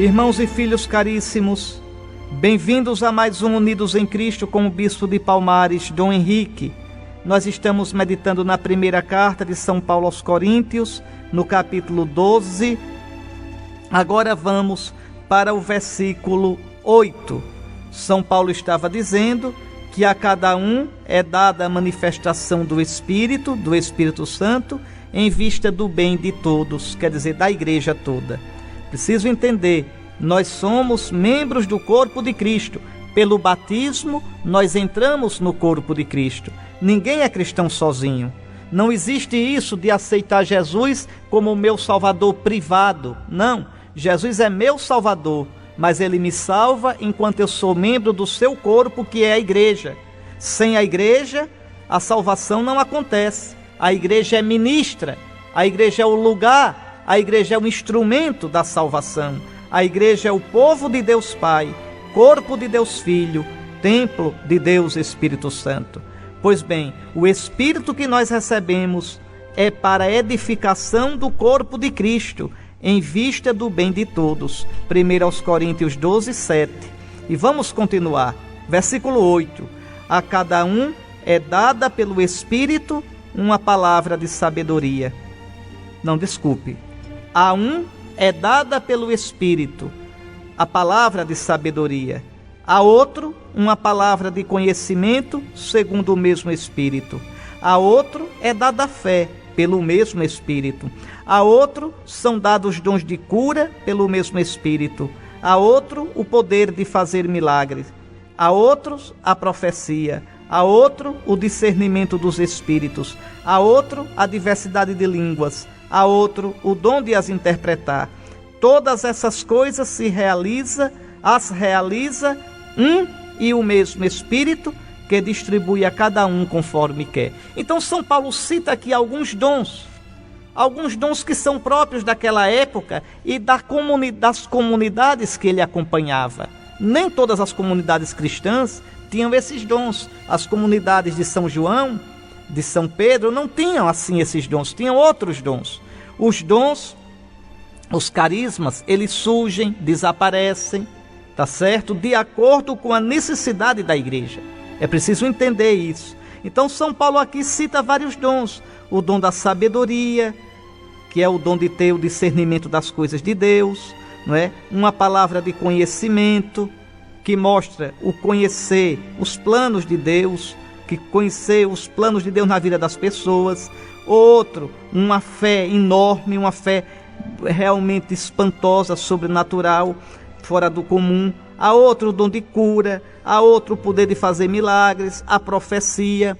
Irmãos e filhos caríssimos, bem-vindos a mais um Unidos em Cristo com o Bispo de Palmares, Dom Henrique. Nós estamos meditando na primeira carta de São Paulo aos Coríntios, no capítulo 12. Agora vamos para o versículo 8. São Paulo estava dizendo que a cada um é dada a manifestação do Espírito Santo, em vista do bem de todos, quer dizer, da igreja toda. Preciso entender, nós somos membros do corpo de Cristo. Pelo batismo, nós entramos no corpo de Cristo. Ninguém é cristão sozinho. Não existe isso de aceitar Jesus como meu salvador privado. Não, Jesus é meu salvador, mas ele me salva enquanto eu sou membro do seu corpo, que é a igreja. Sem a igreja, a salvação não acontece. A igreja é ministra, a igreja é o lugar, a igreja é o instrumento da salvação. A igreja é o povo de Deus Pai, corpo de Deus Filho, templo de Deus Espírito Santo. Pois bem, o Espírito que nós recebemos é para a edificação do corpo de Cristo, em vista do bem de todos. 1 Coríntios 12, 7. E vamos continuar. Versículo 8. A cada um é dada pelo Espírito uma palavra de sabedoria. Não, desculpe. A um é dada pelo Espírito a palavra de sabedoria. A outro, uma palavra de conhecimento, segundo o mesmo Espírito. A outro é dada a fé, pelo mesmo Espírito. A outro são dados dons de cura, pelo mesmo Espírito. A outro, o poder de fazer milagres. A outros, a profecia. A outro, o discernimento dos Espíritos. A outro, a diversidade de línguas. A outro, o dom de as interpretar. Todas essas coisas as realiza um e o mesmo Espírito, que distribui a cada um conforme quer. Então São Paulo cita aqui alguns dons que são próprios daquela época e das comunidades que ele acompanhava. Nem todas as comunidades cristãs tinham esses dons. As comunidades de São João, de São Pedro, não tinham assim esses dons, tinham outros dons. Os dons, os carismas, eles surgem, desaparecem, tá certo? De acordo com a necessidade da igreja. É preciso entender isso. Então São Paulo aqui cita vários dons. O dom da sabedoria, que é o dom de ter o discernimento das coisas de Deus, não é? Uma palavra de conhecimento, que mostra o conhecer os planos de Deus, que conhecer os planos de Deus na vida das pessoas. Outro, uma fé enorme, uma fé realmente espantosa, sobrenatural, fora do comum. A outro, o dom de cura. A outro, o poder de fazer milagres. A profecia.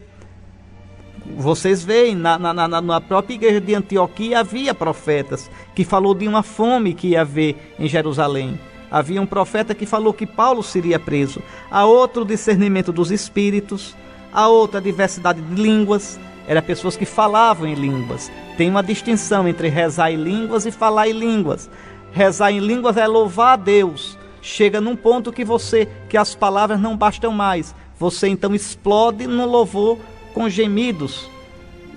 Vocês veem, na própria igreja de Antioquia havia profetas que falou de uma fome que ia haver em Jerusalém. Havia um profeta que falou que Paulo seria preso. A outro, o discernimento dos espíritos. A outra, a diversidade de línguas. Eram pessoas que falavam em línguas. Tem uma distinção entre rezar em línguas e falar em línguas. Rezar em línguas é louvar a Deus. Chega num ponto que as palavras não bastam mais. Você então explode no louvor com gemidos.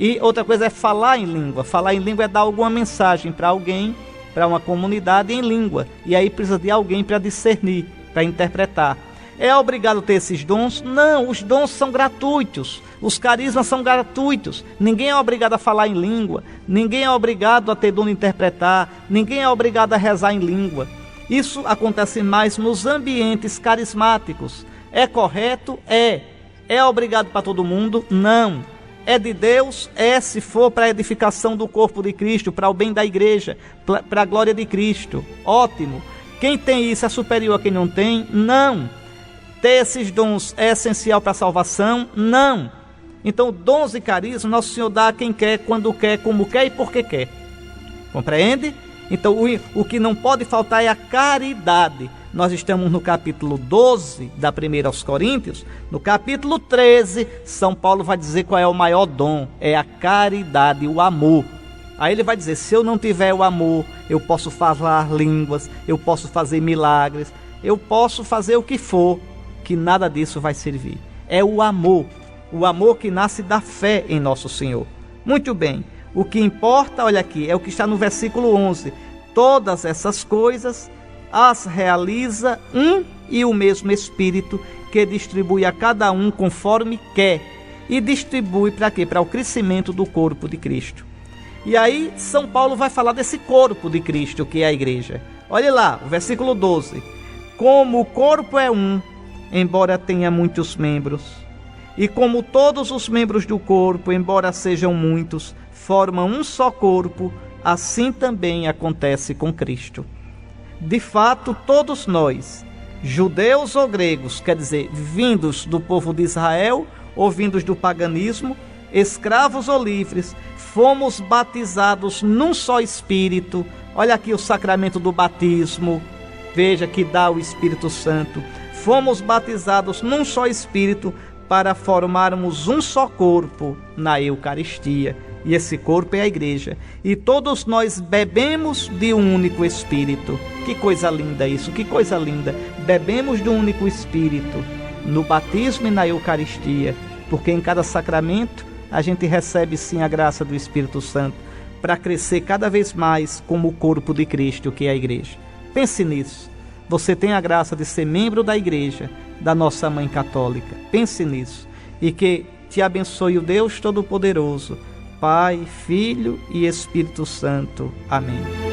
E outra coisa é falar em língua. Falar em língua é dar alguma mensagem para alguém, para uma comunidade em língua. E aí precisa de alguém para discernir, para interpretar. É obrigado a ter esses dons? Não, os dons são gratuitos. Os carismas são gratuitos. Ninguém é obrigado a falar em língua. Ninguém é obrigado a ter dom de interpretar. Ninguém é obrigado a rezar em língua. Isso acontece mais nos ambientes carismáticos. É correto? É. É obrigado para todo mundo? Não. É de Deus? É, se for para a edificação do corpo de Cristo, para o bem da igreja, para a glória de Cristo. Ótimo. Quem tem isso é superior a quem não tem? Não. Ter esses dons é essencial para a salvação? Não. Então, dons e carismas, Nosso Senhor dá a quem quer, quando quer, como quer e porque quer. Compreende? Então, o que não pode faltar é a caridade. Nós estamos no capítulo 12 da 1 aos Coríntios. No capítulo 13, São Paulo vai dizer qual é o maior dom. É a caridade, o amor. Aí ele vai dizer, se eu não tiver o amor, eu posso falar línguas, eu posso fazer milagres, eu posso fazer o que for, que nada disso vai servir. É o amor que nasce da fé em Nosso Senhor. Muito bem, o que importa, olha aqui, é o que está no versículo 11. Todas essas coisas as realiza um e o mesmo Espírito, que distribui a cada um conforme quer. E distribui para quê? Para o crescimento do corpo de Cristo. E aí São Paulo vai falar desse corpo de Cristo, que é a igreja. Olha lá, o versículo 12. Como o corpo é um, embora tenha muitos membros, e como todos os membros do corpo, embora sejam muitos, formam um só corpo, assim também acontece com Cristo. De fato, todos nós, judeus ou gregos, quer dizer, vindos do povo de Israel ou vindos do paganismo, escravos ou livres, fomos batizados num só Espírito. Olha aqui o sacramento do batismo, veja que dá o Espírito Santo. Fomos batizados num só Espírito para formarmos um só corpo na Eucaristia. E esse corpo é a igreja. E todos nós bebemos de um único Espírito. Que coisa linda isso, que coisa linda. Bebemos de um único Espírito no batismo e na Eucaristia. Porque em cada sacramento a gente recebe sim a graça do Espírito Santo para crescer cada vez mais como o corpo de Cristo, que é a igreja. Pense nisso. Você tem a graça de ser membro da igreja, da nossa Mãe Católica. Pense nisso. E que te abençoe o Deus Todo-Poderoso, Pai, Filho e Espírito Santo. Amém.